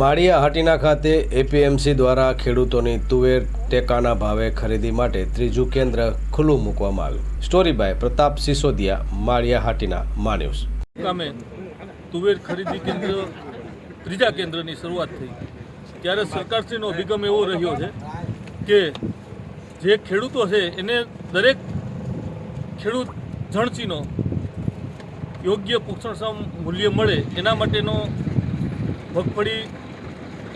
માળિયા હાટીના ખાતે એપીએમસી દ્વારા ખેડૂતોની તુવેર ટેકાના ભાવે ખરીદી માટે ત્રીજું કેન્દ્ર ખુલ્લું મૂકવામાં આવ્યું। Story by Pratap Sisodia, Maliya Hatina માન્યુઝ। ગામે તુવેર ખરીદી કેન્દ્ર ત્રીજા કેન્દ્રની શરૂઆત થઈ ત્યારે સરકારશ્રીનો અભિગમ એવો રહ્યો છે કે જે ખેડૂતો છે એને દરેક ખેડૂત જણસીનો યોગ્ય પોષણક્ષમ મૂલ્ય મળે એના માટેનો મગફળી,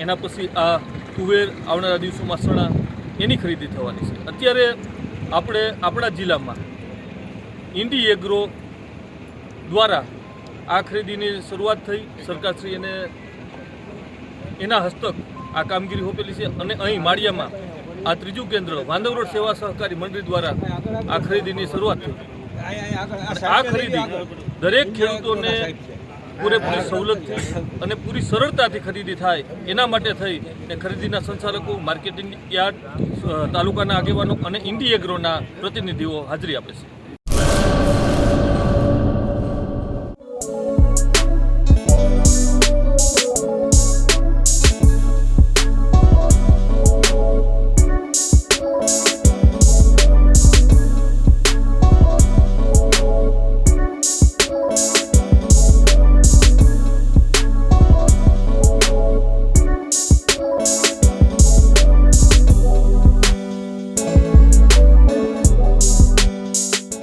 એના પછી આ તુવેર, આવનારા દિવસોમાં ચણા, એની ખરીદી થવાની છે। અત્યારે આપણે આપણા જિલ્લામાં ઇન્ડી એગ્રો દ્વારા આ ખરીદીની શરૂઆત થઈ। સરકારશ્રી એના હસ્તક આ કામગીરી સોંપેલી છે અને અહીં માળિયામાં આ ત્રીજું કેન્દ્ર વાંદવરોડ સેવા સહકારી મંડળી દ્વારા આ ખરીદીની શરૂઆત થઈ। આ ખરીદી દરેક ખેડૂતોને પૂરેપૂરી સવલતથી અને પૂરી સરળતાથી ખરીદી થાય એના માટે થઈ એ ખરીદીના સંચાલકો, માર્કેટિંગ યાર્ડ, તાલુકાના આગેવાનો અને ઇન્ડી એગ્રોના પ્રતિનિધિઓ હાજરી આપે છે।